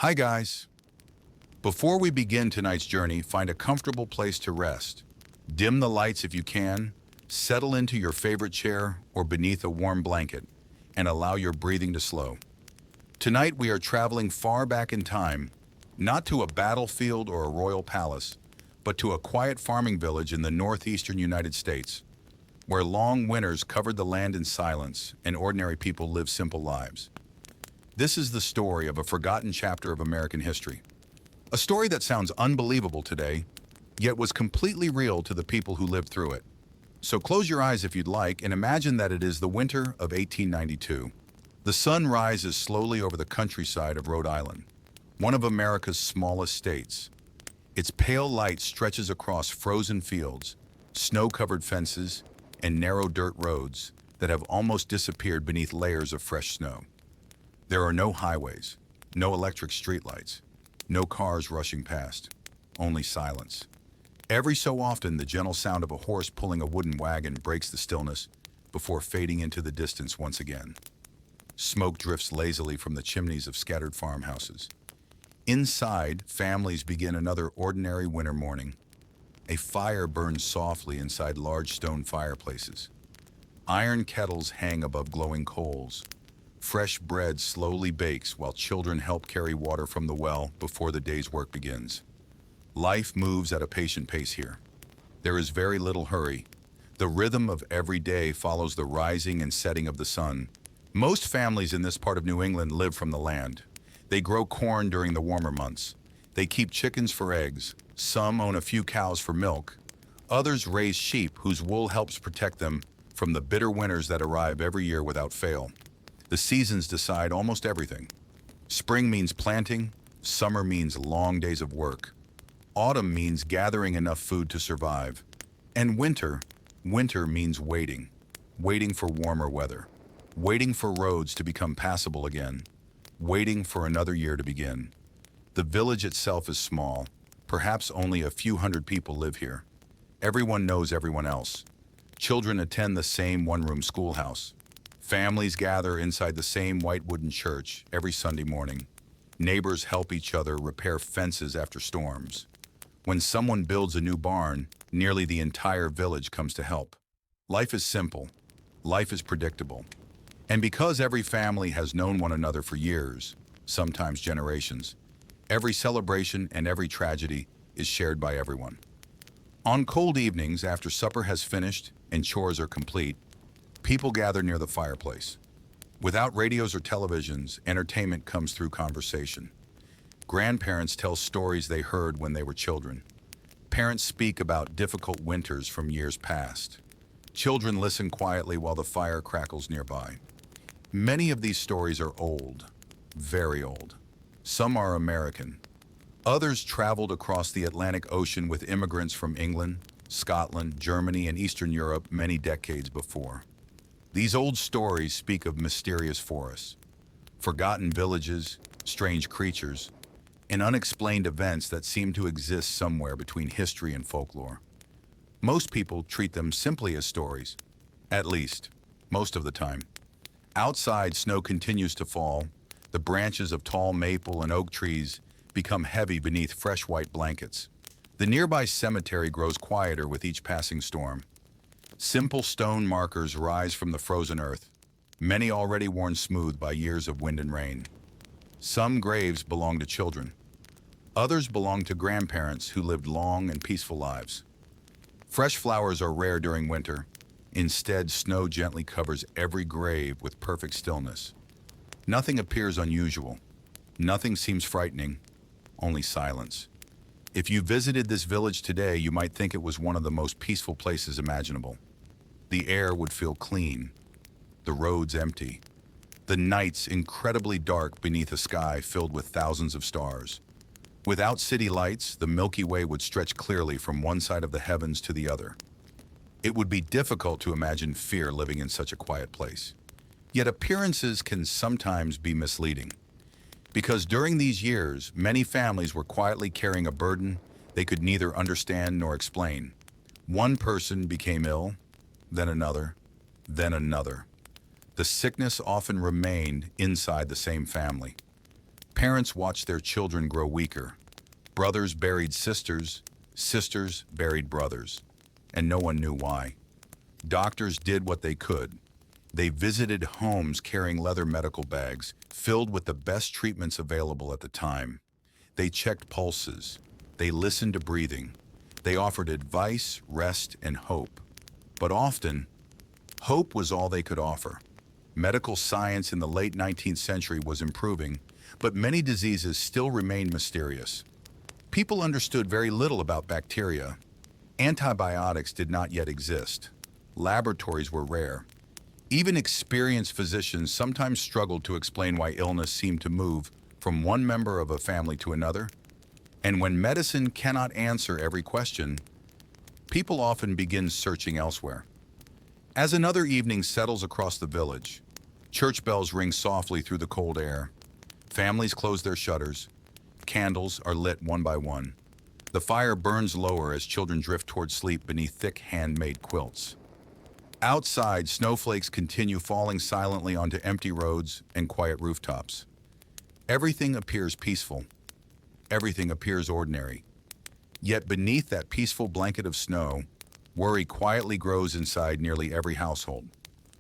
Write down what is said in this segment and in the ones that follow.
Hi guys! Before we begin tonight's journey, find a comfortable place to rest. Dim the lights if you can, settle into your favorite chair or beneath a warm blanket, and allow your breathing to slow. Tonight we are traveling far back in time, not to a battlefield or a royal palace, but to a quiet farming village in the northeastern United States, where long winters covered the land in silence and ordinary people lived simple lives. This is the story of a forgotten chapter of American history. A story that sounds unbelievable today, yet was completely real to the people who lived through it. So close your eyes if you'd like and imagine that it is the winter of 1892. The sun rises slowly over the countryside of Rhode Island, one of America's smallest states. Its pale light stretches across frozen fields, snow-covered fences, and narrow dirt roads that have almost disappeared beneath layers of fresh snow. There are no highways, no electric streetlights, no cars rushing past, only silence. Every so often, the gentle sound of a horse pulling a wooden wagon breaks the stillness before fading into the distance once again. Smoke drifts lazily from the chimneys of scattered farmhouses. Inside, families begin another ordinary winter morning. A fire burns softly inside large stone fireplaces. Iron kettles hang above glowing coals. Fresh bread slowly bakes while children help carry water from the well before the day's work begins. Life moves at a patient pace here. There is very little hurry. The rhythm of every day follows the rising and setting of the sun. Most families in this part of New England live from the land. They grow corn during the warmer months. They keep chickens for eggs. Some own a few cows for milk. Others raise sheep whose wool helps protect them from the bitter winters that arrive every year without fail. The seasons decide almost everything. Spring means planting, summer means long days of work. Autumn means gathering enough food to survive. And winter means waiting. Waiting for warmer weather. Waiting for roads to become passable again. Waiting for another year to begin. The village itself is small. Perhaps only a few hundred people live here. Everyone knows everyone else. Children attend the same one-room schoolhouse. Families gather inside the same white wooden church every Sunday morning. Neighbors help each other repair fences after storms. When someone builds a new barn, nearly the entire village comes to help. Life is simple. Life is predictable. And because every family has known one another for years, sometimes generations, every celebration and every tragedy is shared by everyone. On cold evenings, after supper has finished and chores are complete, people gather near the fireplace. Without radios or televisions, entertainment comes through conversation. Grandparents tell stories they heard when they were children. Parents speak about difficult winters from years past. Children listen quietly while the fire crackles nearby. Many of these stories are old, very old. Some are American. Others traveled across the Atlantic Ocean with immigrants from England, Scotland, Germany, and Eastern Europe many decades before. These old stories speak of mysterious forests, forgotten villages, strange creatures, and unexplained events that seem to exist somewhere between history and folklore. Most people treat them simply as stories, at least, most of the time. Outside, snow continues to fall. The branches of tall maple and oak trees become heavy beneath fresh white blankets. The nearby cemetery grows quieter with each passing storm. Simple stone markers rise from the frozen earth, many already worn smooth by years of wind and rain. Some graves belong to children. Others belong to grandparents who lived long and peaceful lives. Fresh flowers are rare during winter. Instead, snow gently covers every grave with perfect stillness. Nothing appears unusual. Nothing seems frightening, only silence. If you visited this village today, you might think it was one of the most peaceful places imaginable. The air would feel clean, the roads empty, the nights incredibly dark beneath a sky filled with thousands of stars. Without city lights, the Milky Way would stretch clearly from one side of the heavens to the other. It would be difficult to imagine fear living in such a quiet place. Yet appearances can sometimes be misleading. Because during these years, many families were quietly carrying a burden they could neither understand nor explain. One person became ill, then another, then another. The sickness often remained inside the same family. Parents watched their children grow weaker. Brothers buried sisters, sisters buried brothers, and no one knew why. Doctors did what they could. They visited homes carrying leather medical bags filled with the best treatments available at the time. They checked pulses. They listened to breathing. They offered advice, rest, and hope. But often, hope was all they could offer. Medical science in the late 19th century was improving, but many diseases still remained mysterious. People understood very little about bacteria. Antibiotics did not yet exist. Laboratories were rare. Even experienced physicians sometimes struggled to explain why illness seemed to move from one member of a family to another. And when medicine cannot answer every question, people often begin searching elsewhere. As another evening settles across the village, church bells ring softly through the cold air. Families close their shutters. Candles are lit one by one. The fire burns lower as children drift toward sleep beneath thick handmade quilts. Outside, snowflakes continue falling silently onto empty roads and quiet rooftops. Everything appears peaceful. Everything appears ordinary. Yet beneath that peaceful blanket of snow, worry quietly grows inside nearly every household.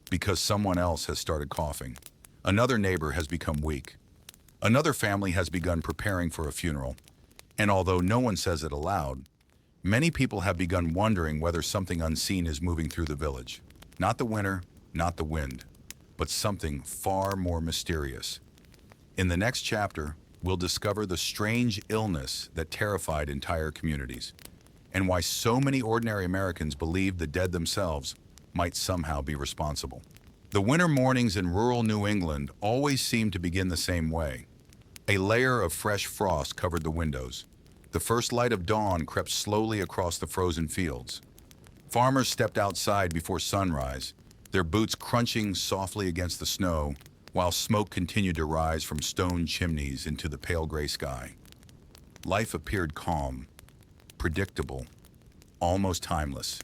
Because someone else has started coughing. Another neighbor has become weak. Another family has begun preparing for a funeral. And although no one says it aloud, many people have begun wondering whether something unseen is moving through the village. Not the winter, not the wind, but something far more mysterious. In the next chapter, we'll discover the strange illness that terrified entire communities, and why so many ordinary Americans believed the dead themselves might somehow be responsible. The winter mornings in rural New England always seemed to begin the same way. A layer of fresh frost covered the windows. The first light of dawn crept slowly across the frozen fields. Farmers stepped outside before sunrise, their boots crunching softly against the snow, while smoke continued to rise from stone chimneys into the pale gray sky. Life appeared calm, predictable, almost timeless.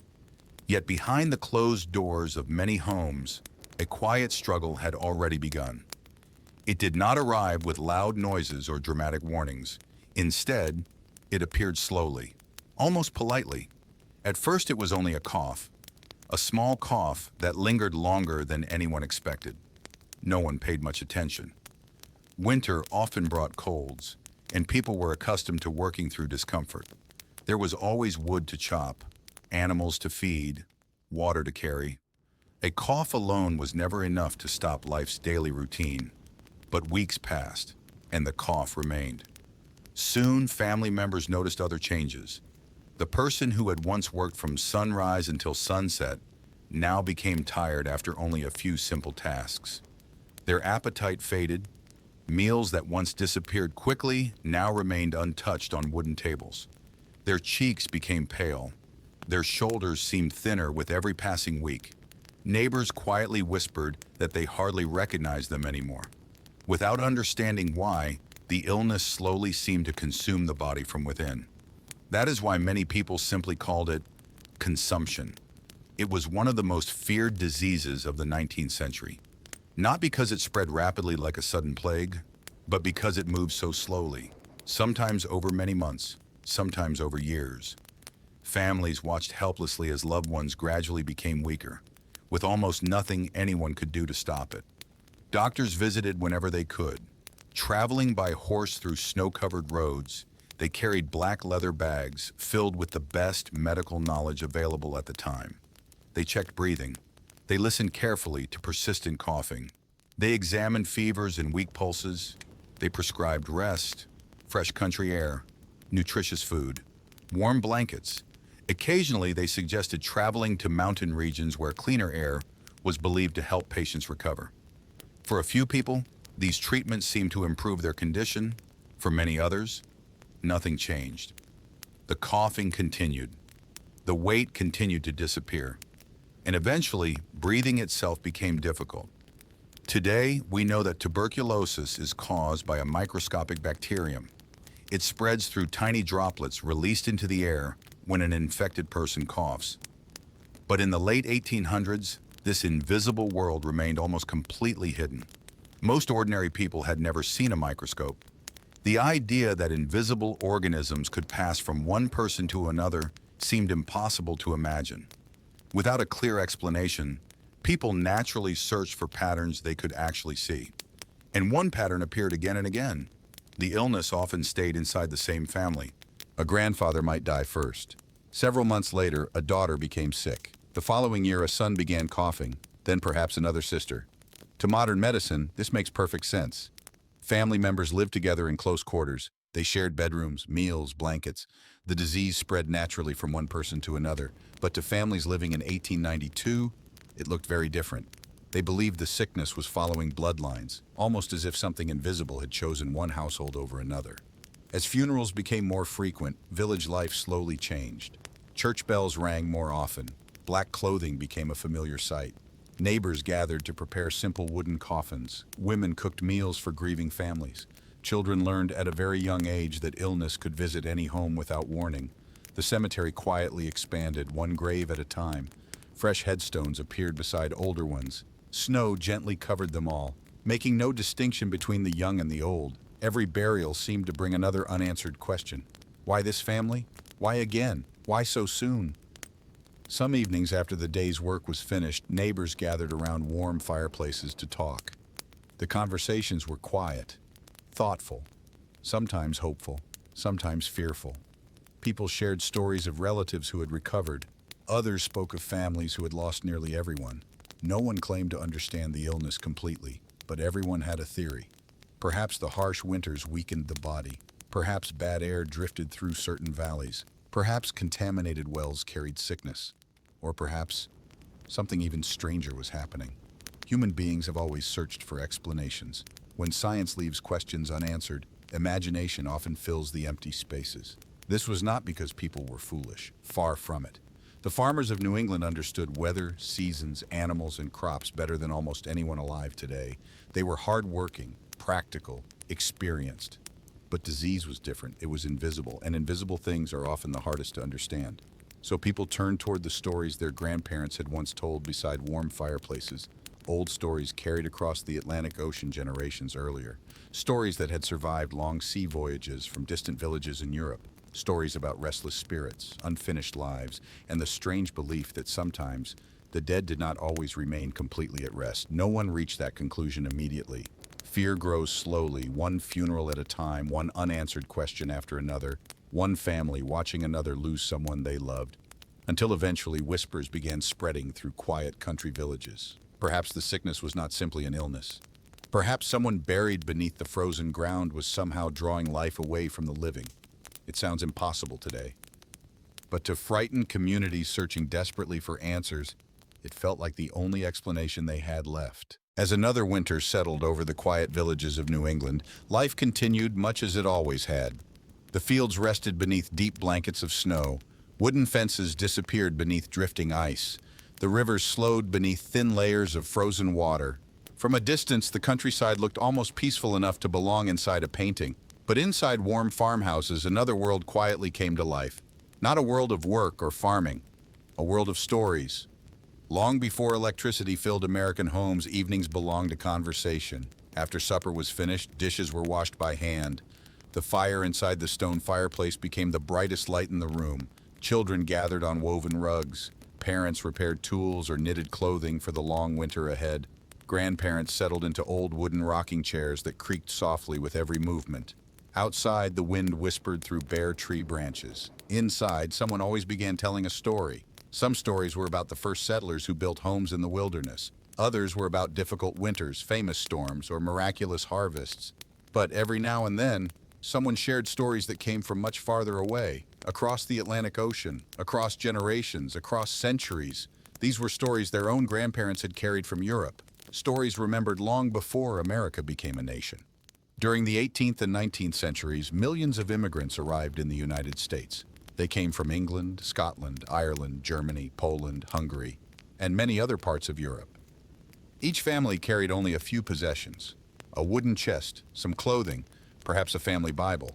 Yet behind the closed doors of many homes, a quiet struggle had already begun. It did not arrive with loud noises or dramatic warnings. Instead, it appeared slowly, almost politely. At first it was only a cough, a small cough that lingered longer than anyone expected. No one paid much attention. Winter often brought colds, and people were accustomed to working through discomfort. There was always wood to chop, animals to feed, water to carry. A cough alone was never enough to stop life's daily routine. But weeks passed, and the cough remained. Soon, family members noticed other changes. The person who had once worked from sunrise until sunset now became tired after only a few simple tasks. Their appetite faded. Meals that once disappeared quickly now remained untouched on wooden tables. Their cheeks became pale. Their shoulders seemed thinner with every passing week. Neighbors quietly whispered that they hardly recognized them anymore. Without understanding why, the illness slowly seemed to consume the body from within. That is why many people simply called it consumption. It was one of the most feared diseases of the 19th century. Not because it spread rapidly like a sudden plague, but because it moved so slowly, sometimes over many months, sometimes over years. Families watched helplessly as loved ones gradually became weaker, with almost nothing anyone could do to stop it. Doctors visited whenever they could. Traveling by horse through snow-covered roads, they carried black leather bags filled with the best medical knowledge available at the time. They checked breathing. They listened carefully to persistent coughing. They examined fevers and weak pulses. They prescribed rest, fresh country air, nutritious food, warm blankets. Occasionally, they suggested traveling to mountain regions where cleaner air was believed to help patients recover. For a few people, these treatments seemed to improve their condition. For many others, nothing changed. The coughing continued. The weight continued to disappear. And eventually, breathing itself became difficult. Today, we know that tuberculosis is caused by a microscopic bacterium. It spreads through tiny droplets released into the air when an infected person coughs. But in the late 1800s, this invisible world remained almost completely hidden. Most ordinary people had never seen a microscope. The idea that invisible organisms could pass from one person to another seemed impossible to imagine. Without a clear explanation, people naturally searched for patterns they could actually see. And one pattern appeared again and again. The illness often stayed inside the same family. A grandfather might die first. Several months later, a daughter became sick. The following year, a son began coughing, then perhaps another sister. To modern medicine, this makes perfect sense. Family members lived together in close quarters. They shared bedrooms, meals, blankets. The disease spread naturally from one person to another. But to families living in 1892, it looked very different. They believed the sickness was following bloodlines, almost as if something invisible had chosen one household over another. As funerals became more frequent, village life slowly changed. Church bells rang more often. Black clothing became a familiar sight. Neighbors gathered to prepare simple wooden coffins. Women cooked meals for grieving families. Children learned at a very young age that illness could visit any home without warning. The cemetery quietly expanded, one grave at a time. Fresh headstones appeared beside older ones. Snow gently covered them all, making no distinction between the young and the old. Every burial seemed to bring another unanswered question. Why this family? Why again? Why so soon? Some evenings after the day's work was finished, neighbors gathered around warm fireplaces to talk. The conversations were quiet, thoughtful, sometimes hopeful, sometimes fearful. People shared stories of relatives who had recovered. Others spoke of families who had lost nearly everyone. No one claimed to understand the illness completely, but everyone had a theory. Perhaps the harsh winters weakened the body. Perhaps bad air drifted through certain valleys. Perhaps contaminated wells carried sickness. Or perhaps something even stranger was happening. Human beings have always searched for explanations. When science leaves questions unanswered, imagination often fills the empty spaces. This was not because people were foolish. Far from it. The farmers of New England understood weather, seasons, animals, and crops better than almost anyone alive today. They were hardworking, practical, experienced. But disease was different. It was invisible, and invisible things are often the hardest to understand. So people turned toward the stories their grandparents had once told beside warm fireplaces, old stories carried across the Atlantic Ocean generations earlier, stories that had survived long sea voyages from distant villages in Europe, stories about restless spirits, unfinished lives, and the strange belief that sometimes the dead did not always remain completely at rest. No one reached that conclusion immediately. Fear grows slowly, one funeral at a time, one unanswered question after another, one family watching another lose someone they loved, until eventually whispers began spreading through quiet country villages. Perhaps the sickness was not simply an illness. Perhaps someone buried beneath the frozen ground was somehow drawing life away from the living. It sounds impossible today. But to frightened communities searching desperately for answers, it felt like the only explanation they had left. As another winter settled over the quiet villages of New England, life continued much as it always had. The fields rested beneath deep blankets of snow. Wooden fences disappeared beneath drifting ice. The rivers slowed beneath thin layers of frozen water. From a distance, the countryside looked almost peaceful enough to belong inside a painting. But inside warm farmhouses, another world quietly came to life. Not a world of work or farming, a world of stories. Long before electricity filled American homes, evenings belonged to conversation. After supper was finished, dishes were washed by hand. The fire inside the stone fireplace became the brightest light in the room. Children gathered on woven rugs. Parents repaired tools or knitted clothing for the long winter ahead. Grandparents settled into old wooden rocking chairs that creaked softly with every movement. Outside, the wind whispered through bare tree branches. Inside, someone always began telling a story. Some stories were about the first settlers who built homes in the wilderness. Others were about difficult winters, famous storms, or miraculous harvests. But every now and then, someone shared stories that came from much farther away, across the Atlantic Ocean, across generations, across centuries. These were stories their own grandparents had carried from Europe, stories remembered long before America became a nation. During the 18th and 19th centuries, millions of immigrants arrived in the United States. They came from England, Scotland, Ireland, Germany, Poland, Hungary, and many other parts of Europe. Each family carried only a few possessions: a wooden chest, some clothing, perhaps a family Bible,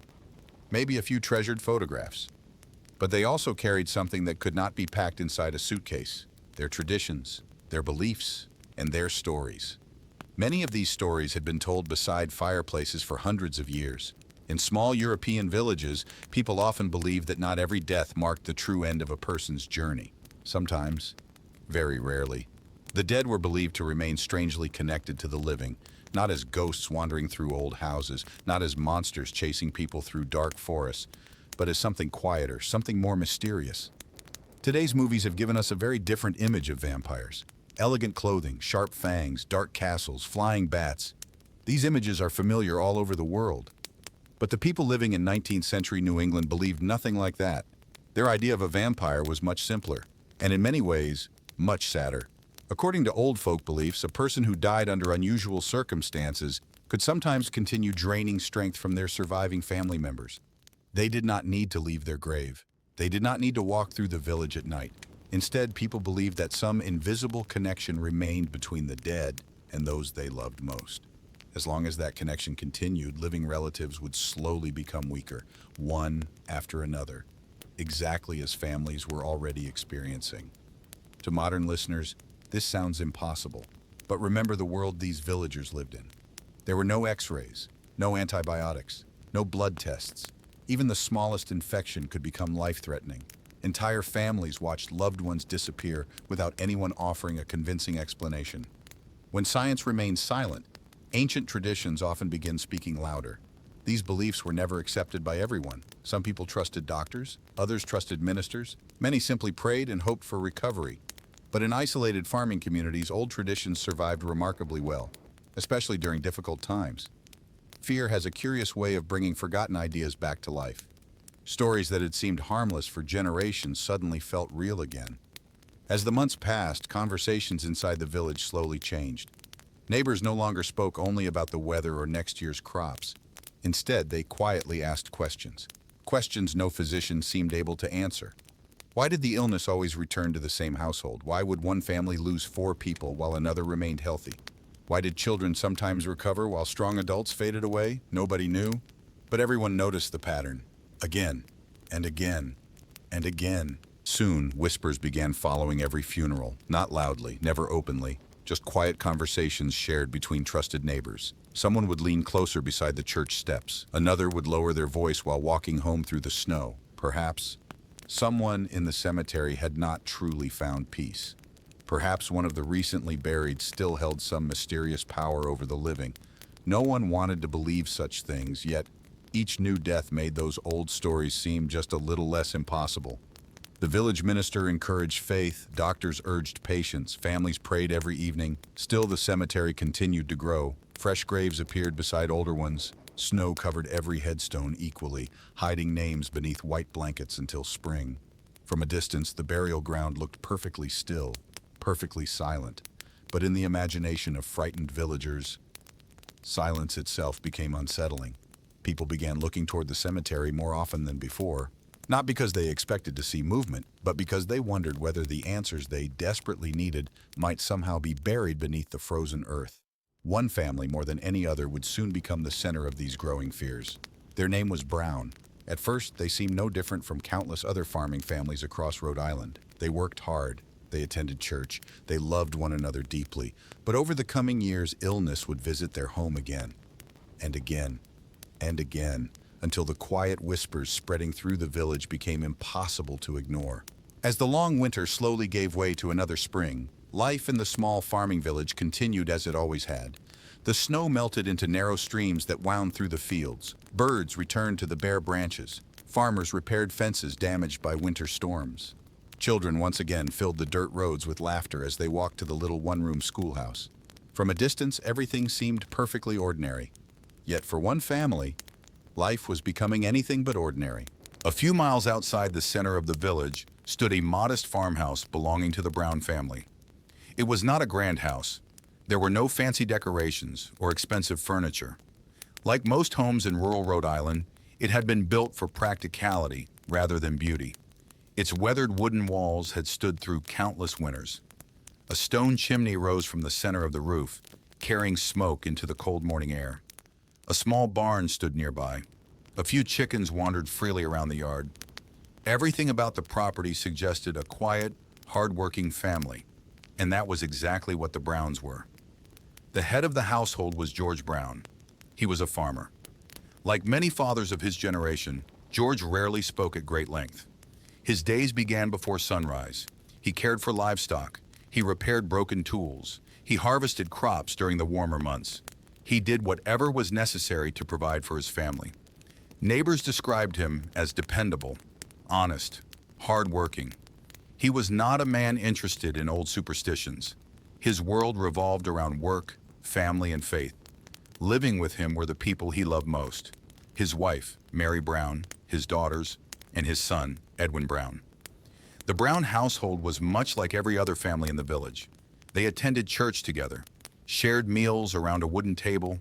maybe a few treasured photographs. But they also carried something that could not be packed inside a suitcase: their traditions, their beliefs, and their stories. Many of these stories had been told beside fireplaces for hundreds of years. In small European villages, people often believed that not every death marked the true end of a person's journey. Sometimes, very rarely, the dead were believed to remain strangely connected to the living, not as ghosts wandering through old houses, not as monsters chasing people through dark forests, but as something quieter, something more mysterious. Today's movies have given us a very different image of vampires. Elegant clothing, sharp fangs, dark castles, flying bats. These images are familiar all over the world. But the people living in 19th century New England believed nothing like that. Their idea of a vampire was much simpler, and in many ways, much sadder. According to old folk beliefs, a person who died under unusual circumstances could sometimes continue draining strength from their surviving family members. They did not need to leave their grave. They did not need to walk through the village at night. Instead, people believed that some invisible connection remained between the dead and those they loved most. As long as that connection continued, living relatives would slowly become weaker, one after another, exactly as families were already experiencing. To modern listeners, this sounds impossible, but remember the world these villagers lived in. There were no x-rays, no antibiotics, no blood tests. Even the smallest infection could become life-threatening. Entire families watched loved ones disappear without anyone offering a convincing explanation. When science remained silent, ancient traditions often begin speaking louder. These beliefs were never accepted by everyone. Some people trusted doctors, others trusted ministers, many simply prayed and hoped for recovery. But in isolated farming communities, old traditions survived remarkably well, especially during difficult times. Fear has a curious way of bringing forgotten ideas back to life. Stories that had seemed harmless for generations suddenly felt real again. As the months passed, conversations inside the village slowly changed. Neighbors no longer spoke only about the weather or next year's crops. Instead, they quietly asked questions. Questions no physician seemed able to answer. Why did the illness always return to the same household? Why would one family lose 4 people while another remained healthy? Why did children sometimes recover while strong adults faded away? Nobody knew. But everyone noticed the pattern. Again, and again, and again. Soon, whispers began following every funeral, not loudly, never openly, just quiet conversations shared between trusted neighbors. Someone would lean closer beside the church steps. Another would lower their voice while walking home through the snow. Perhaps someone in the cemetery had not truly found peace. Perhaps one of the recently buried still held some mysterious power over the living. No one wanted to believe such things, yet each new death made those old stories seem just a little less impossible. The village minister encouraged faith, doctors urged patience, families prayed every evening. Still, the cemetery continued to grow. Fresh graves appeared beside older ones. Snow covered every headstone equally, hiding names beneath white blankets until spring. From a distance, the burial ground looked perfectly still, perfectly silent. But in the imagination of frightened villagers, silence itself became unsettling. People began looking toward the cemetery more often than before. Not because they expected to see movement, but because they wondered whether the answers they desperately needed might somehow be buried beneath the frozen earth. One family, more than any other, would soon become the center of these growing fears. Their name was Brown. At first, they seemed no different from countless other farming families across Rhode Island. They worked hard. They attended church. They loved one another deeply. But over the coming years, illness would visit their home again, and again, and again, until the quiet whispers spreading through the village became impossible to ignore. As the long winter slowly gave way to another spring, life in the small farming village continued as it always had. The snow melted into narrow streams that wound through the fields. Birds returned to the bare branches. Farmers repaired fences damaged by winter storms. Children once again filled the dirt roads with laughter as they walked to the little one-room schoolhouse. From a distance, everything seemed perfectly ordinary. Yet for one family, life was becoming anything but ordinary. A few miles outside the center of the village stood a modest farmhouse belonging to the Brown family. It was not a grand house. There were no fancy decorations or expensive furniture. Like most homes in rural Rhode Island, it had been built for practicality rather than beauty. Its weathered wooden walls had stood through countless winters. A stone chimney rose from the center of the roof, carrying smoke into the cold morning air. A small barn stood nearby. A few chickens wandered freely around the yard. Everything about the property suggested a quiet, hard-working family, and that was exactly what the Browns were. The head of the household was George Brown. He was a farmer. Like many fathers of his generation, George rarely spoke at great length. His days began before sunrise. He cared for livestock. He repaired broken tools. He harvested crops during the warmer months. He did whatever was necessary to provide for his family. Neighbors described him as dependable, honest, hardworking. He was not a man interested in old superstitions. His world revolved around work, family, and faith. Living with him were the people he loved most: his wife, Mary Brown, his daughters, and his son, Edwin Brown. The Brown household was much like every other family in the village. They attended church together, shared meals around a wooden table,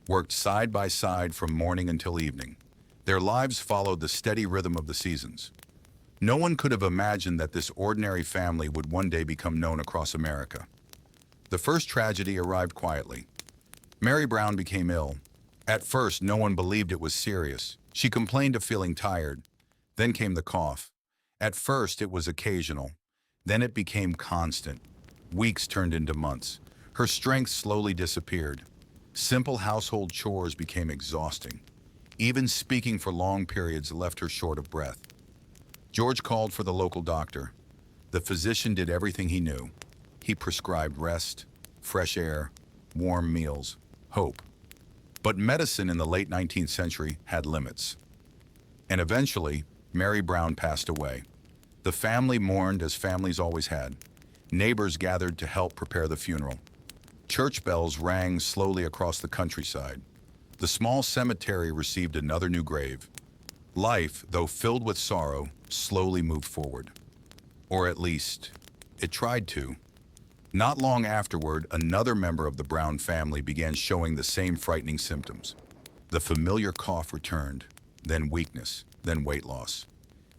worked side by side from morning until evening. Their lives followed the steady rhythm of the seasons. No one could have imagined that this ordinary family would one day become known across America. The first tragedy arrived quietly. Mary Brown became ill. At first, no one believed it was serious. She complained of feeling tired. Then came the cough. At first, it was occasional. Then it became constant. Weeks turned into months. Her strength slowly disappeared. Simple household chores became exhausting. Even speaking for long periods left her short of breath. George called for the local doctor. The physician did everything he knew. He prescribed rest, fresh air, warm meals, hope. But medicine in the late 19th century had limits. And eventually, Mary Brown passed away. The family mourned as families always had. Neighbors gathered to help prepare the funeral. Church bells rang slowly across the countryside. The small cemetery received another new grave. Life, though filled with sorrow, slowly moved forward. Or at least, it tried to. Not long afterward, another member of the Brown family began showing the same frightening symptoms. The familiar cough returned, then weakness, then weight loss.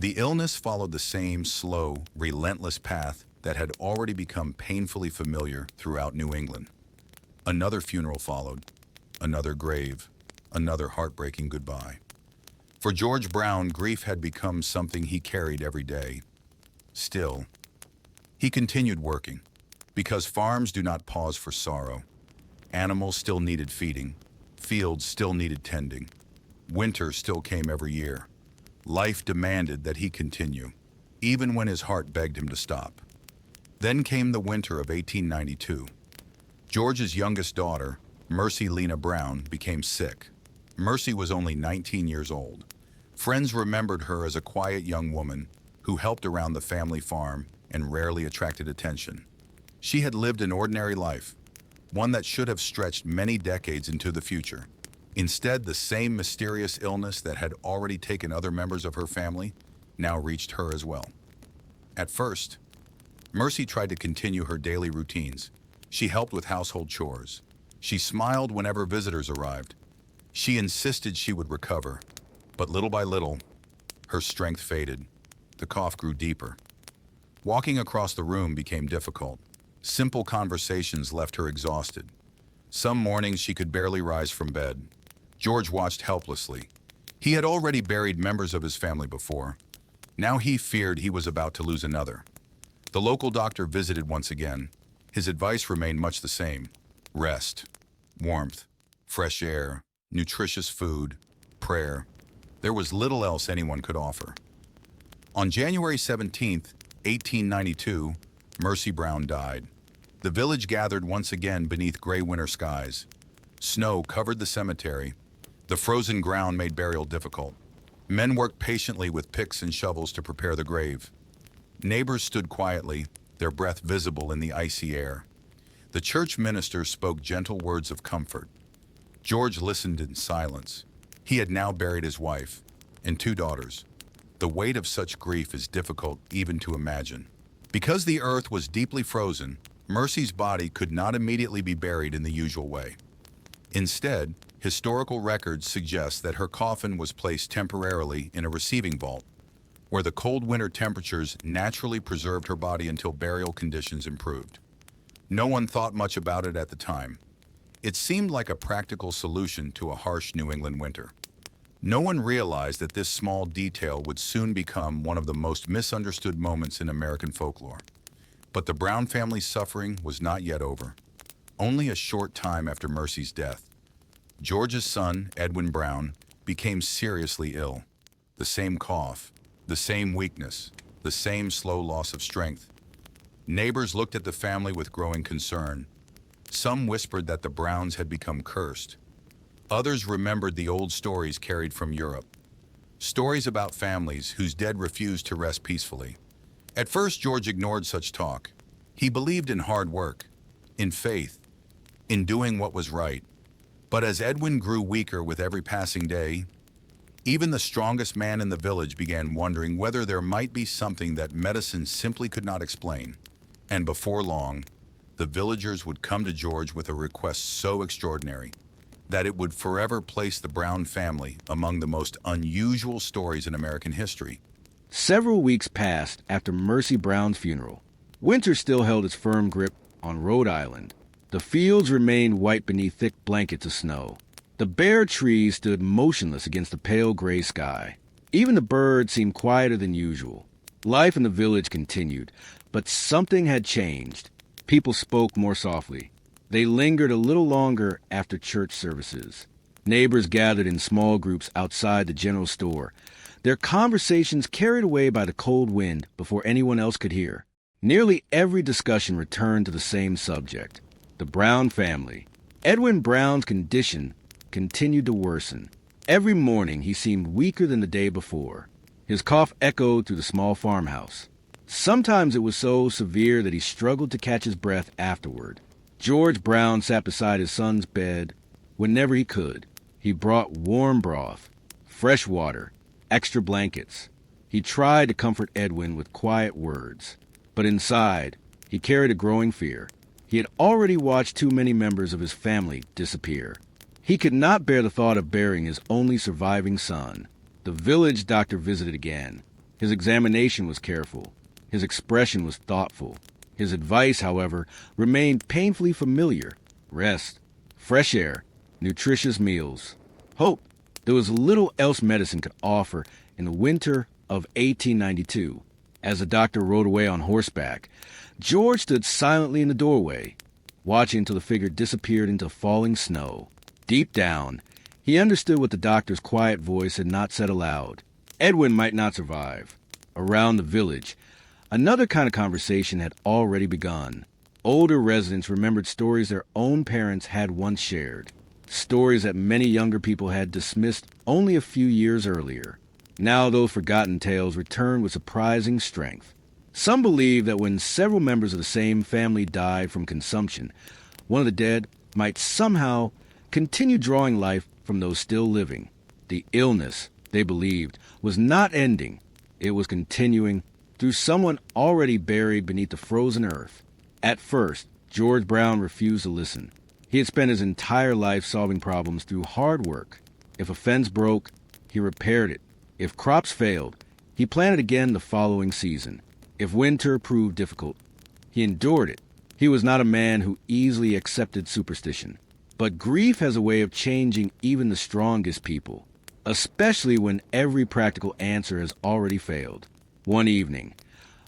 The illness followed the same slow, relentless path that had already become painfully familiar throughout New England. Another funeral followed, another grave, another heartbreaking goodbye. For George Brown, grief had become something he carried every day. Still, he continued working, because farms do not pause for sorrow. Animals still needed feeding, fields still needed tending. Winter still came every year. Life demanded that he continue, even when his heart begged him to stop. Then came the winter of 1892. George's youngest daughter, Mercy Lena Brown, became sick. Mercy was only 19 years old. Friends remembered her as a quiet young woman who helped around the family farm and rarely attracted attention. She had lived an ordinary life, one that should have stretched many decades into the future. Instead, the same mysterious illness that had already taken other members of her family now reached her as well. At first, Mercy tried to continue her daily routines. She helped with household chores. She smiled whenever visitors arrived. She insisted she would recover, but little by little, her strength faded. The cough grew deeper. Walking across the room became difficult. Simple conversations left her exhausted. Some mornings she could barely rise from bed. George watched helplessly. He had already buried members of his family before. Now he feared he was about to lose another. The local doctor visited once again. His advice remained much the same: rest, warmth, fresh air, nutritious food, prayer. There was little else anyone could offer. On January 17th, 1892, Mercy Brown died. The village gathered once again beneath gray winter skies. Snow covered the cemetery. The frozen ground made burial difficult. Men worked patiently with picks and shovels to prepare the grave. Neighbors stood quietly, their breath visible in the icy air. The church minister spoke gentle words of comfort. George listened in silence. He had now buried his wife and 2 daughters. The weight of such grief is difficult even to imagine. Because the earth was deeply frozen, Mercy's body could not immediately be buried in the usual way. Instead, historical records suggest that her coffin was placed temporarily in a receiving vault, where the cold winter temperatures naturally preserved her body until burial conditions improved. No one thought much about it at the time. It seemed like a practical solution to a harsh New England winter. No one realized that this small detail would soon become one of the most misunderstood moments in American folklore. But the Brown family's suffering was not yet over. Only a short time after Mercy's death, George's son, Edwin Brown, became seriously ill. The same cough, the same weakness, the same slow loss of strength. Neighbors looked at the family with growing concern. Some whispered that the Browns had become cursed. Others remembered the old stories carried from Europe. Stories about families whose dead refused to rest peacefully. At first, George ignored such talk. He believed in hard work, in faith, in doing what was right. But as Edwin grew weaker with every passing day, even the strongest man in the village began wondering whether there might be something that medicine simply could not explain. And before long, the villagers would come to George with a request so extraordinary that it would forever place the Brown family among the most unusual stories in American history. Several weeks passed after Mercy Brown's funeral. Winter still held its firm grip on Rhode Island. The fields remained white beneath thick blankets of snow. The bare trees stood motionless against the pale gray sky. Even the birds seemed quieter than usual. Life in the village continued, but something had changed. People spoke more softly. They lingered a little longer after church services. Neighbors gathered in small groups outside the general store, their conversations carried away by the cold wind before anyone else could hear. Nearly every discussion returned to the same subject: the Brown family. Edwin Brown's condition continued to worsen. Every morning he seemed weaker than the day before. His cough echoed through the small farmhouse. Sometimes it was so severe that he struggled to catch his breath afterward. George Brown sat beside his son's bed whenever he could. He brought warm broth, fresh water, extra blankets. He tried to comfort Edwin with quiet words. But inside, he carried a growing fear. He had already watched too many members of his family disappear. He could not bear the thought of burying his only surviving son. The village doctor visited again. His examination was careful. His expression was thoughtful. His advice, however, remained painfully familiar: rest, fresh air, nutritious meals, hope. There was little else medicine could offer in the winter of 1892. As the doctor rode away on horseback, George stood silently in the doorway, watching until the figure disappeared into falling snow. Deep down, he understood what the doctor's quiet voice had not said aloud. Edwin might not survive. Around the village, another kind of conversation had already begun. Older residents remembered stories their own parents had once shared, stories that many younger people had dismissed only a few years earlier. Now those forgotten tales returned with surprising strength. Some believed that when several members of the same family died from consumption, one of the dead might somehow continue drawing life from those still living. The illness, they believed, was not ending. It was continuing through someone already buried beneath the frozen earth. At first, George Brown refused to listen. He had spent his entire life solving problems through hard work. If a fence broke, he repaired it. If crops failed, he planted again the following season. If winter proved difficult, he endured it. He was not a man who easily accepted superstition. But grief has a way of changing even the strongest people, especially when every practical answer has already failed. One evening,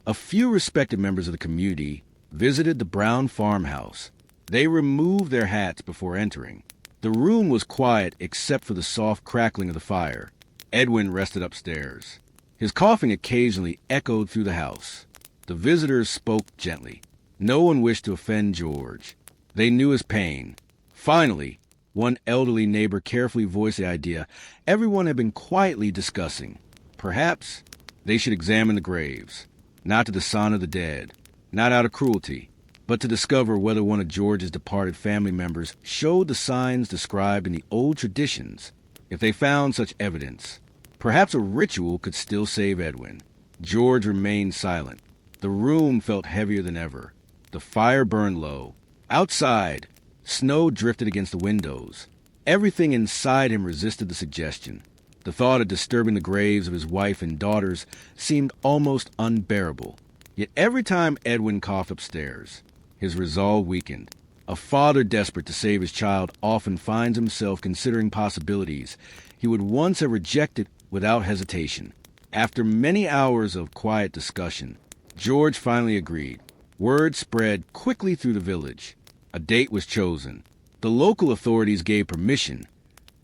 a few respected members of the community visited the Brown farmhouse. They removed their hats before entering. The room was quiet except for the soft crackling of the fire. Edwin rested upstairs. His coughing occasionally echoed through the house. The visitors spoke gently. No one wished to offend George. They knew his pain. Finally, one elderly neighbor carefully voiced the idea everyone had been quietly discussing. Perhaps they should examine the graves, not to dishonor the dead, not out of cruelty, but to discover whether one of George's departed family members showed the signs described in the old traditions. If they found such evidence, perhaps a ritual could still save Edwin. George remained silent. The room felt heavier than ever. The fire burned low. Outside, snow drifted against the windows. Everything inside him resisted the suggestion. The thought of disturbing the graves of his wife and daughters seemed almost unbearable. Yet every time Edwin coughed upstairs, his resolve weakened. A father desperate to save his child often finds himself considering possibilities he would once have rejected without hesitation. After many hours of quiet discussion, George finally agreed. Word spread quickly through the village. A date was chosen. The local authorities gave permission.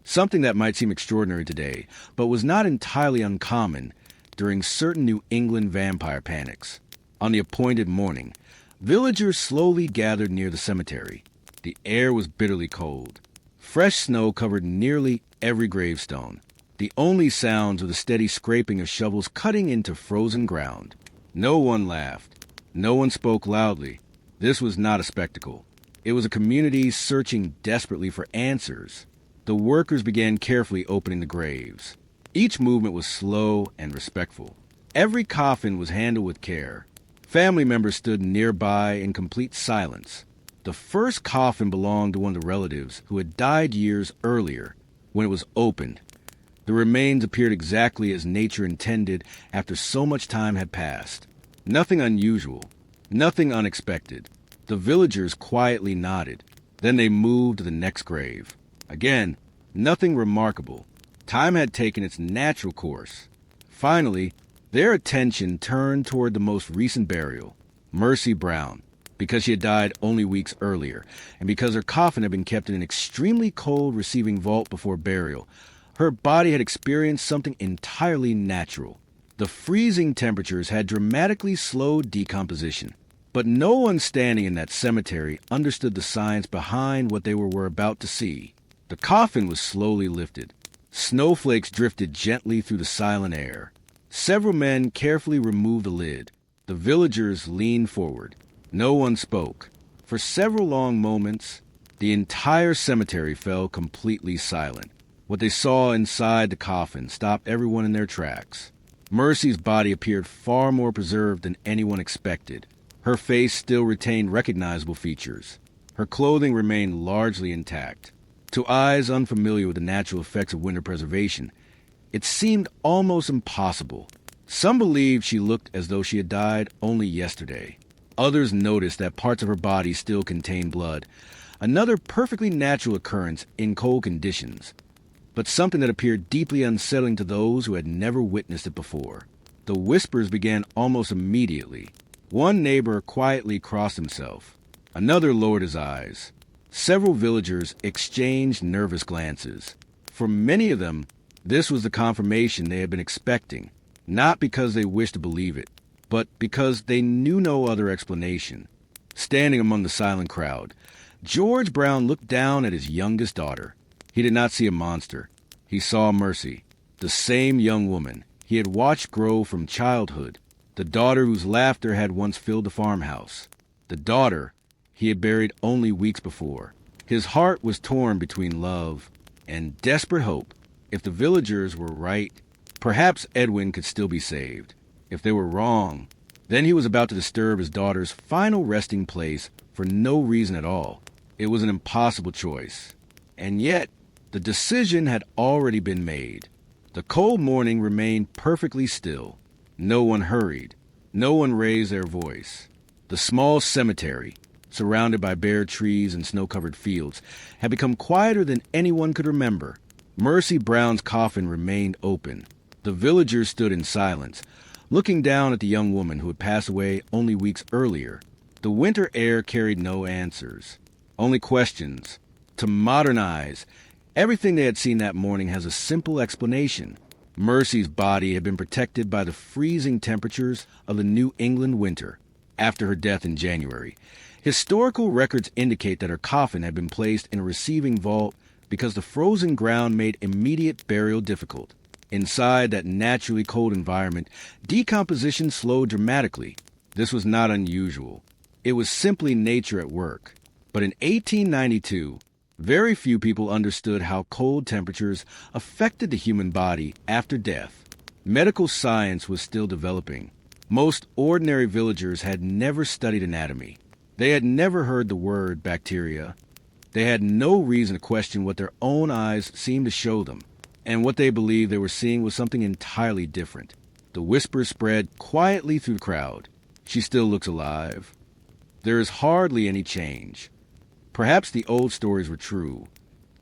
something that might seem extraordinary today, but was not entirely uncommon during certain New England vampire panics. On the appointed morning, villagers slowly gathered near the cemetery. The air was bitterly cold. Fresh snow covered nearly every gravestone. The only sounds were the steady scraping of shovels cutting into frozen ground. No one laughed. No one spoke loudly. This was not a spectacle. It was a community searching desperately for answers. The workers began carefully opening the graves. Each movement was slow and respectful. Every coffin was handled with care. Family members stood nearby in complete silence. The first coffin belonged to one of the relatives who had died years earlier. When it was opened, the remains appeared exactly as nature intended after so much time had passed. Nothing unusual, nothing unexpected. The villagers quietly nodded. Then they moved to the next grave. Again, nothing remarkable. Time had taken its natural course. Finally, their attention turned toward the most recent burial, Mercy Brown, because she had died only weeks earlier, and because her coffin had been kept in an extremely cold receiving vault before burial. Her body had experienced something entirely natural. The freezing temperatures had dramatically slowed decomposition. But no one standing in that cemetery understood the science behind what they were about to see. The coffin was slowly lifted. Snowflakes drifted gently through the silent air. Several men carefully removed the lid. The villagers leaned forward. No one spoke. For several long moments, the entire cemetery fell completely silent. What they saw inside the coffin stopped everyone in their tracks. Mercy's body appeared far more preserved than anyone expected. Her face still retained recognizable features. Her clothing remained largely intact. To eyes unfamiliar with the natural effects of winter preservation, it seemed almost impossible. Some believed she looked as though she had died only yesterday. Others noticed that parts of her body still contained blood, another perfectly natural occurrence in cold conditions, but something that appeared deeply unsettling to those who had never witnessed it before. The whispers began almost immediately. One neighbor quietly crossed himself. Another lowered his eyes. Several villagers exchanged nervous glances. For many of them, this was the confirmation they had been expecting, not because they wished to believe it, but because they knew no other explanation. Standing among the silent crowd, George Brown looked down at his youngest daughter. He did not see a monster. He saw Mercy, the same young woman he had watched grow from childhood, the daughter whose laughter had once filled the farmhouse, the daughter he had buried only weeks before. His heart was torn between love and desperate hope. If the villagers were right, perhaps Edwin could still be saved. If they were wrong, then he was about to disturb his daughter's final resting place for no reason at all. It was an impossible choice. And yet, the decision had already been made. The cold morning remained perfectly still. No one hurried. No one raised their voice. The small cemetery, surrounded by bare trees and snow-covered fields, had become quieter than anyone could remember. Mercy Brown's coffin remained open. The villagers stood in silence, looking down at the young woman who had passed away only weeks earlier. The winter air carried no answers, only questions. To modernize, everything they had seen that morning has a simple explanation. Mercy's body had been protected by the freezing temperatures of the New England winter. After her death in January, historical records indicate that her coffin had been placed in a receiving vault because the frozen ground made immediate burial difficult. Inside that naturally cold environment, decomposition slowed dramatically. This was not unusual. It was simply nature at work. But in 1892, very few people understood how cold temperatures affected the human body after death. Medical science was still developing. Most ordinary villagers had never studied anatomy. They had never heard the word bacteria. They had no reason to question what their own eyes seemed to show them, and what they believed they were seeing was something entirely different. The whispers spread quietly through the crowd. She still looks alive. There is hardly any change. Perhaps the old stories were true.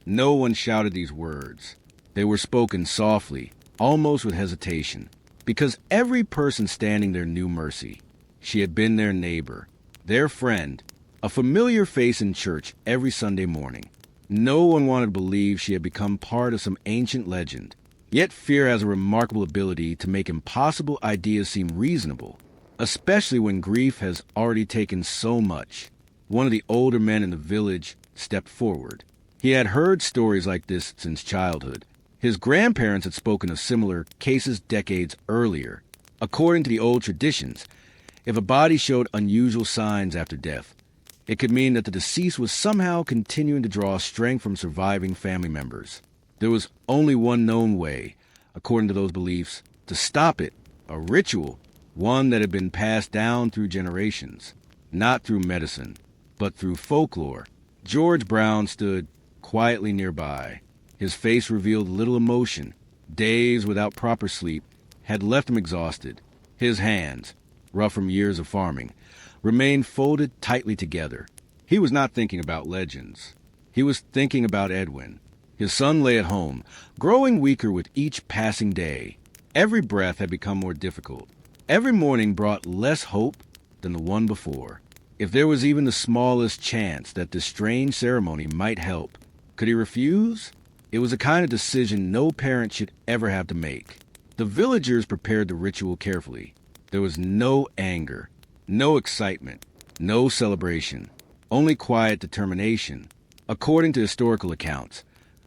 No one shouted these words. They were spoken softly, almost with hesitation, because every person standing there knew Mercy. She had been their neighbor, their friend, a familiar face in church every Sunday morning. No one wanted to believe she had become part of some ancient legend. Yet fear has a remarkable ability to make impossible ideas seem reasonable, especially when grief has already taken so much. One of the older men in the village stepped forward. He had heard stories like this since childhood. His grandparents had spoken of similar cases decades earlier. According to the old traditions, if a body showed unusual signs after death, it could mean that the deceased was somehow continuing to draw strength from surviving family members. There was only one known way, according to those beliefs, to stop it, a ritual, one that had been passed down through generations, not through medicine, but through folklore. George Brown stood quietly nearby. His face revealed little emotion. Days without proper sleep had left him exhausted. His hands, rough from years of farming, remained folded tightly together. He was not thinking about legends. He was thinking about Edwin. His son lay at home, growing weaker with each passing day. Every breath had become more difficult. Every morning brought less hope than the one before. If there was even the smallest chance that this strange ceremony might help, could he refuse? It was a kind of decision no parent should ever have to make. The villagers prepared the ritual carefully. There was no anger, no excitement, no celebration, only quiet determination. According to historical accounts,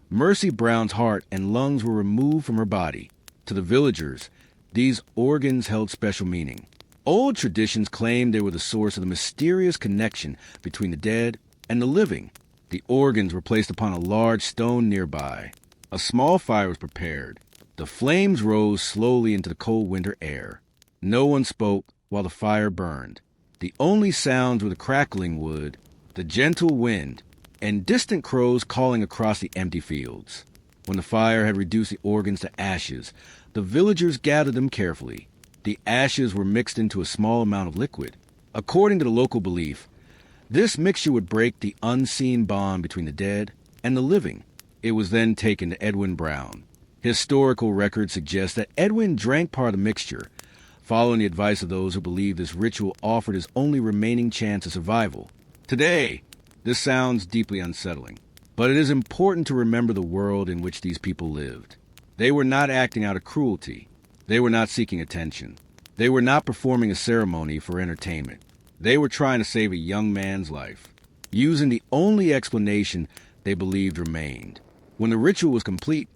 Mercy Brown's heart and lungs were removed from her body. To the villagers, these organs held special meaning. Old traditions claimed they were the source of the mysterious connection between the dead and the living. The organs were placed upon a large stone nearby. A small fire was prepared. The flames rose slowly into the cold winter air. No one spoke while the fire burned. The only sounds were the crackling wood, the gentle wind, and distant crows calling across the empty fields. When the fire had reduced the organs to ashes, the villagers gathered them carefully. The ashes were mixed into a small amount of liquid. According to the local belief, this mixture would break the unseen bond between the dead and the living. It was then taken to Edwin Brown. Historical records suggest that Edwin drank part of the mixture, following the advice of those who believed this ritual offered his only remaining chance of survival. Today, this sounds deeply unsettling, but it is important to remember the world in which these people lived. They were not acting out of cruelty. They were not seeking attention. They were not performing a ceremony for entertainment. They were trying to save a young man's life, using the only explanation they believed remained. When the ritual was complete,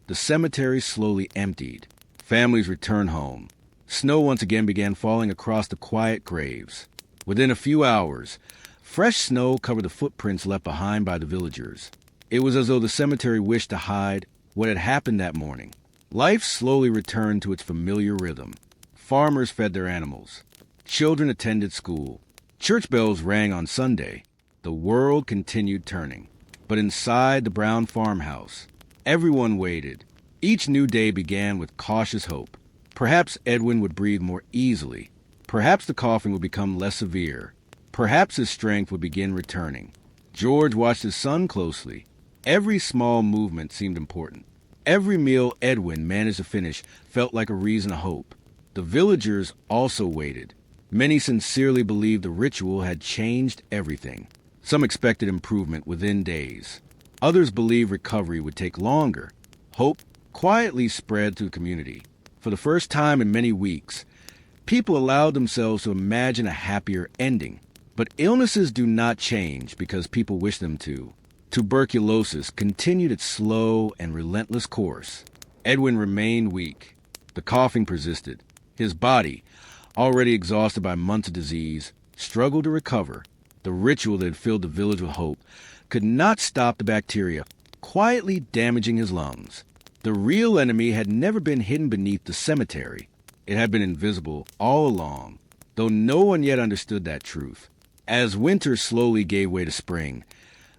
the cemetery slowly emptied. Families returned home. Snow once again began falling across the quiet graves. Within a few hours, fresh snow covered the footprints left behind by the villagers. It was as though the cemetery wished to hide what had happened that morning. Life slowly returned to its familiar rhythm. Farmers fed their animals. Children attended school. Church bells rang on Sunday. The world continued turning. But inside the Brown farmhouse, everyone waited. Each new day began with cautious hope. Perhaps Edwin would breathe more easily. Perhaps the coughing would become less severe. Perhaps his strength would begin returning. George watched his son closely. Every small movement seemed important. Every meal Edwin managed to finish felt like a reason to hope. The villagers also waited. Many sincerely believed the ritual had changed everything. Some expected improvement within days. Others believed recovery would take longer. Hope quietly spread through the community. For the first time in many weeks, people allowed themselves to imagine a happier ending. But illnesses do not change because people wish them to. Tuberculosis continued its slow and relentless course. Edwin remained weak. The coughing persisted. His body, already exhausted by months of disease, struggled to recover. The ritual that had filled the village with hope could not stop the bacteria, quietly damaging his lungs. The real enemy had never been hidden beneath the cemetery. It had been invisible all along, though no one yet understood that truth. As winter slowly gave way to spring,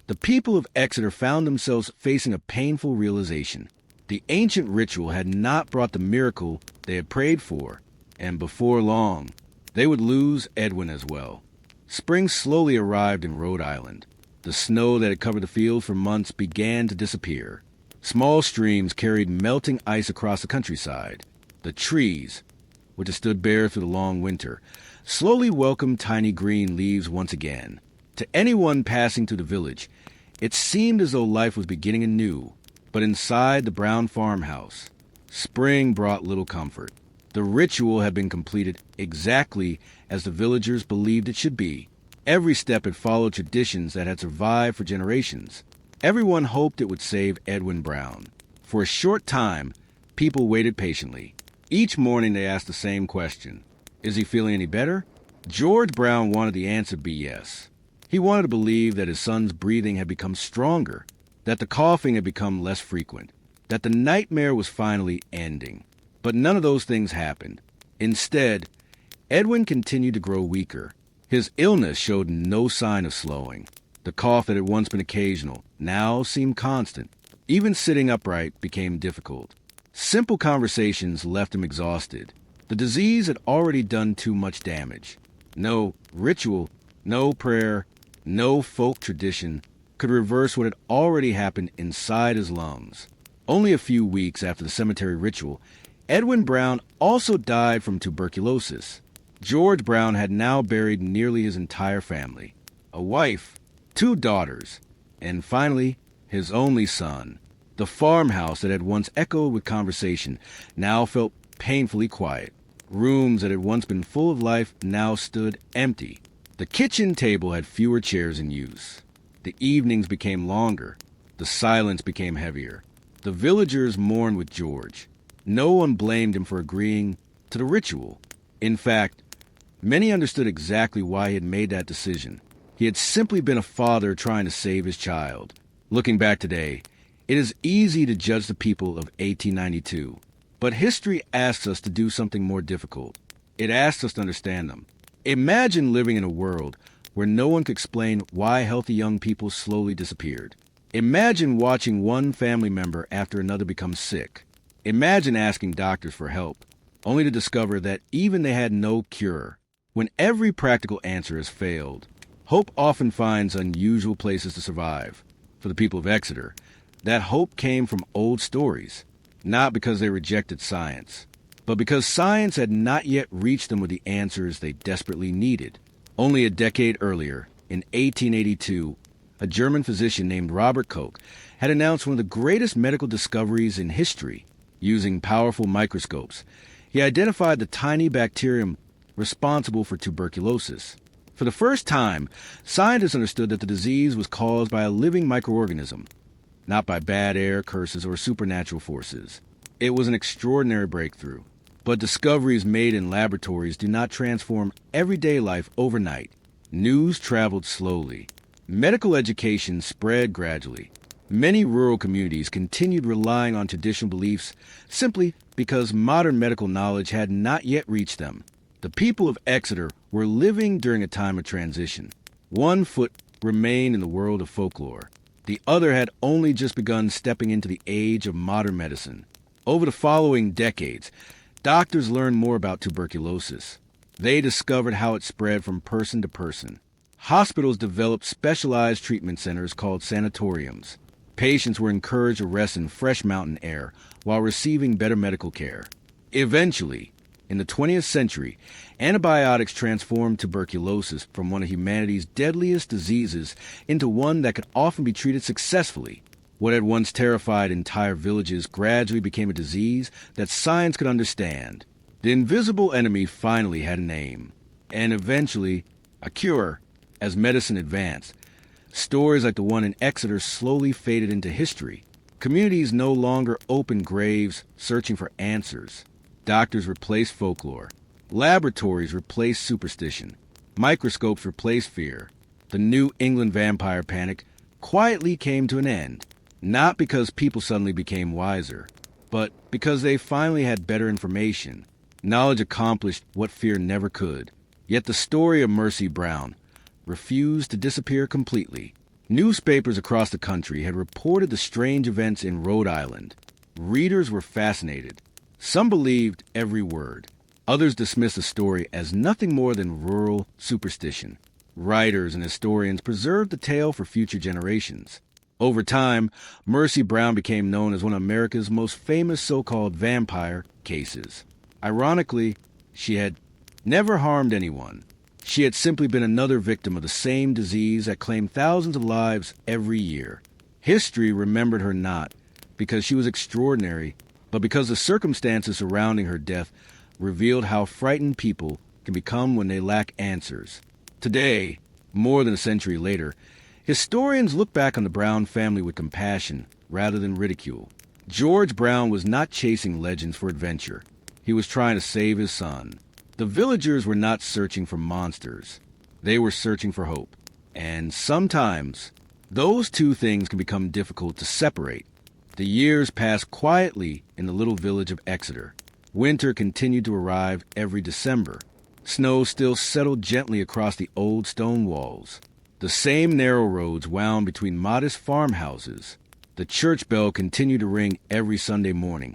the people of Exeter found themselves facing a painful realization. The ancient ritual had not brought the miracle they had prayed for, and before long, they would lose Edwin as well. Spring slowly arrived in Rhode Island. The snow that had covered the fields for months began to disappear. Small streams carried melting ice across the countryside. The trees, which had stood bare through the long winter, slowly welcomed tiny green leaves once again. To anyone passing through the village, It seemed as though life was beginning anew, but inside the Brown farmhouse, spring brought little comfort. The ritual had been completed exactly as the villagers believed it should be. Every step had followed traditions that had survived for generations. Everyone hoped it would save Edwin Brown. For a short time, people waited patiently. Each morning they asked the same question. Is he feeling any better? George Brown wanted the answer to be yes. He wanted to believe that his son's breathing had become stronger, that the coughing had become less frequent, that the nightmare was finally ending. But none of those things happened. Instead, Edwin continued to grow weaker. His illness showed no sign of slowing. The cough that had once been occasional now seemed constant. Even sitting upright became difficult. Simple conversations left him exhausted. The disease had already done too much damage. No ritual, no prayer, no folk tradition could reverse what had already happened inside his lungs. Only a few weeks after the cemetery ritual, Edwin Brown also died from tuberculosis. George Brown had now buried nearly his entire family, a wife, 2 daughters, and finally, his only son. The farmhouse that had once echoed with conversation now felt painfully quiet. Rooms that had once been full of life now stood empty. The kitchen table had fewer chairs in use. The evenings became longer. The silence became heavier. The villagers mourned with George. No one blamed him for agreeing to the ritual. In fact, many understood exactly why he had made that decision. He had simply been a father trying to save his child. Looking back today, it is easy to judge the people of 1892. But history asks us to do something more difficult. It asks us to understand them. Imagine living in a world where no one could explain why healthy young people slowly disappeared. Imagine watching one family member after another become sick. Imagine asking doctors for help, only to discover that even they had no cure. When every practical answer has failed, hope often finds unusual places to survive. For the people of Exeter, that hope came from old stories, not because they rejected science, but because science had not yet reached them with the answers they desperately needed. Only a decade earlier, in 1882, a German physician named Robert Koch had announced one of the greatest medical discoveries in history. Using powerful microscopes, he identified the tiny bacterium responsible for tuberculosis. For the first time, scientists understood that the disease was caused by a living microorganism, not by bad air, curses, or supernatural forces. It was an extraordinary breakthrough. But discoveries made in laboratories do not transform everyday life overnight. News traveled slowly. Medical education spread gradually. Many rural communities continued relying on traditional beliefs simply because modern medical knowledge had not yet reached them. The people of Exeter were living during a time of transition. One foot remained in the world of folklore. The other had only just begun stepping into the age of modern medicine. Over the following decades, doctors learned more about tuberculosis. They discovered how it spread from person to person. Hospitals developed specialized treatment centers called sanatoriums. Patients were encouraged to rest in fresh mountain air while receiving better medical care. Eventually, in the 20th century, antibiotics transformed tuberculosis from one of humanity's deadliest diseases into one that could often be treated successfully. What had once terrified entire villages gradually became a disease that science could understand. The invisible enemy finally had a name, and eventually, a cure. As medicine advanced, stories like the one in Exeter slowly faded into history. Communities no longer opened graves searching for answers. Doctors replaced folklore. Laboratories replaced superstition. Microscopes replaced fear. The New England vampire panic quietly came to an end, not because people suddenly became wiser, but because they finally had better information. Knowledge accomplished what fear never could. Yet the story of Mercy Brown refused to disappear completely. Newspapers across the country had reported the strange events in Rhode Island. Readers were fascinated. Some believed every word. Others dismissed the story as nothing more than rural superstition. Writers and historians preserved the tale for future generations. Over time, Mercy Brown became known as one of America's most famous so-called vampire cases. Ironically, she had never harmed anyone. She had simply been another victim of the same disease that claimed thousands of lives every year. History remembered her not because she was extraordinary, but because the circumstances surrounding her death revealed how frightened people can become when they lack answers. Today, more than a century later, historians look back on the Brown family with compassion rather than ridicule. George Brown was not chasing legends for adventure. He was trying to save his son. The villagers were not searching for monsters. They were searching for hope. And sometimes, those two things can become difficult to separate. The years passed quietly in the little village of Exeter. Winter continued to arrive every December. Snow still settled gently across the old stone walls. The same narrow roads wound between modest farmhouses. The church bell continued to ring every Sunday morning,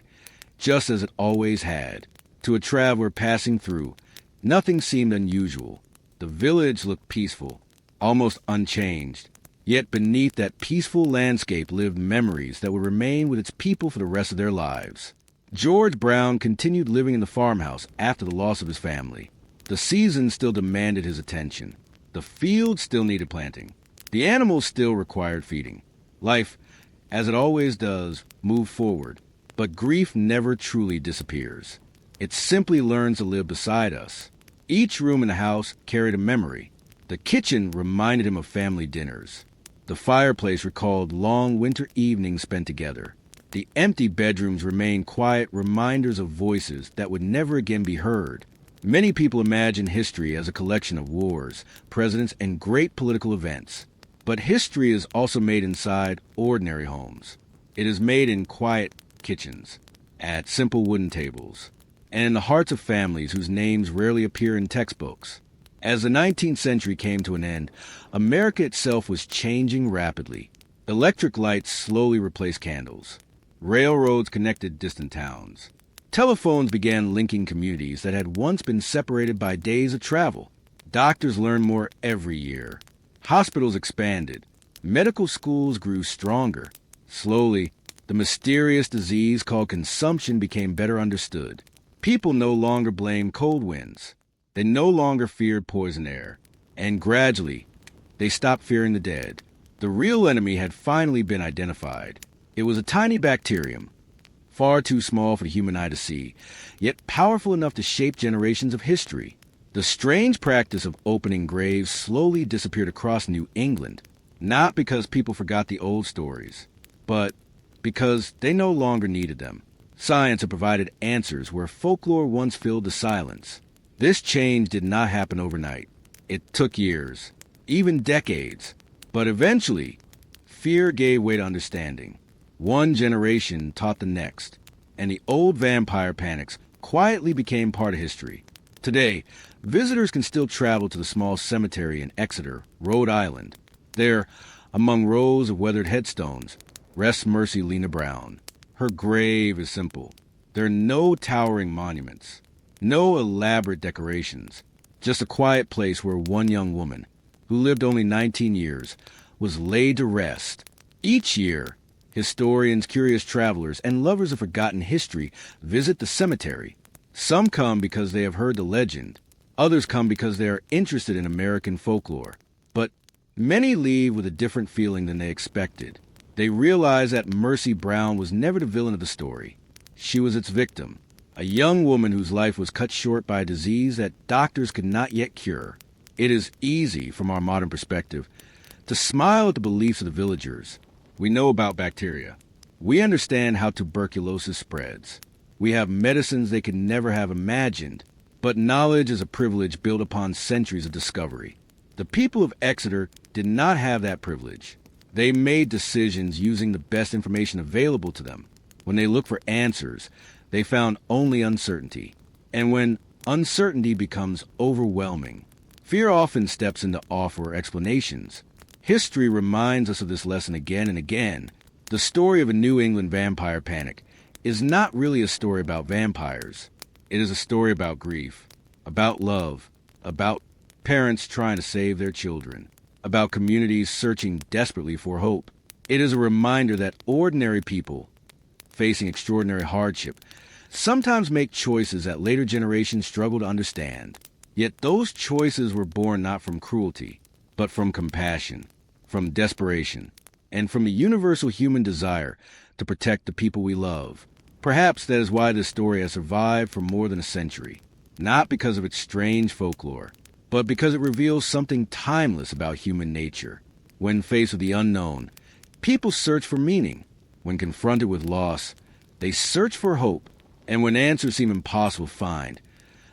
just as it always had. To a traveler passing through, nothing seemed unusual. The village looked peaceful, almost unchanged. Yet beneath that peaceful landscape lived memories that would remain with its people for the rest of their lives. George Brown continued living in the farmhouse after the loss of his family. The seasons still demanded his attention. The fields still needed planting. The animals still required feeding. Life, as it always does, moved forward. But grief never truly disappears. It simply learns to live beside us. Each room in the house carried a memory. The kitchen reminded him of family dinners. The fireplace recalled long winter evenings spent together. The empty bedrooms remained quiet reminders of voices that would never again be heard. Many people imagine history as a collection of wars, presidents, and great political events. But history is also made inside ordinary homes. It is made in quiet kitchens, at simple wooden tables, and in the hearts of families whose names rarely appear in textbooks. As the 19th century came to an end, America itself was changing rapidly. Electric lights slowly replaced candles. Railroads connected distant towns. Telephones began linking communities that had once been separated by days of travel. Doctors learned more every year. Hospitals expanded. Medical schools grew stronger. Slowly, the mysterious disease called consumption became better understood. People no longer blamed cold winds. They no longer feared poison air. And gradually, they stopped fearing the dead. The real enemy had finally been identified. It was a tiny bacterium, far too small for the human eye to see, yet powerful enough to shape generations of history. The strange practice of opening graves slowly disappeared across New England, not because people forgot the old stories, but because they no longer needed them. Science had provided answers where folklore once filled the silence. This change did not happen overnight. It took years, even decades. But eventually, fear gave way to understanding. One generation taught the next, and the old vampire panics quietly became part of history. Today, visitors can still travel to the small cemetery in Exeter, Rhode Island. There, among rows of weathered headstones, rests Mercy Lena Brown. Her grave is simple. There are no towering monuments, no elaborate decorations, just a quiet place where one young woman, who lived only 19 years, was laid to rest. Each year, historians, curious travelers, and lovers of forgotten history visit the cemetery. Some come because they have heard the legend. Others come because they are interested in American folklore. But many leave with a different feeling than they expected. They realize that Mercy Brown was never the villain of the story. She was its victim, a young woman whose life was cut short by a disease that doctors could not yet cure. It is easy, from our modern perspective, to smile at the beliefs of the villagers. We know about bacteria. We understand how tuberculosis spreads. We have medicines they could never have imagined. But knowledge is a privilege built upon centuries of discovery. The people of Exeter did not have that privilege. They made decisions using the best information available to them. When they looked for answers, they found only uncertainty. And when uncertainty becomes overwhelming, fear often steps in to offer explanations. History reminds us of this lesson again and again. The story of a New England vampire panic is not really a story about vampires. It is a story about grief, about love, about parents trying to save their children, about communities searching desperately for hope. It is a reminder that ordinary people, facing extraordinary hardship, sometimes make choices that later generations struggle to understand. Yet those choices were born not from cruelty, but from compassion, from desperation, and from a universal human desire to protect the people we love. Perhaps that is why this story has survived for more than a century, not because of its strange folklore, but because it reveals something timeless about human nature. When faced with the unknown, people search for meaning. When confronted with loss, they search for hope. And when answers seem impossible to find,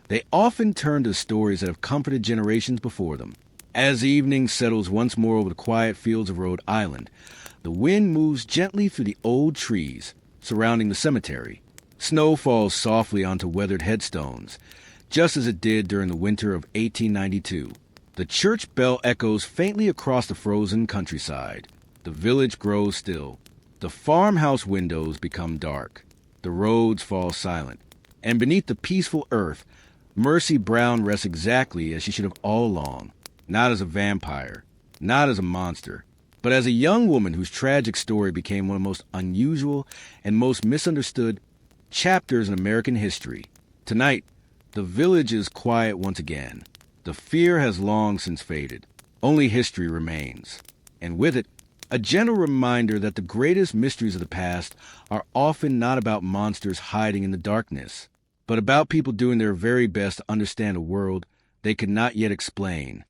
they often turn to stories that have comforted generations before them. As evening settles once more over the quiet fields of Rhode Island, the wind moves gently through the old trees surrounding the cemetery. Snow falls softly onto weathered headstones, just as it did during the winter of 1892. The church bell echoes faintly across the frozen countryside. The village grows still. The farmhouse windows become dark. The roads fall silent. And beneath the peaceful earth, Mercy Brown rests exactly as she should have all along. Not as a vampire, not as a monster, but as a young woman whose tragic story became one of the most unusual and most misunderstood chapters in American history. Tonight, the village is quiet once again. The fear has long since faded. Only history remains. And with it, a gentle reminder that the greatest mysteries of the past are often not about monsters hiding in the darkness, but about people doing their very best to understand a world they could not yet explain.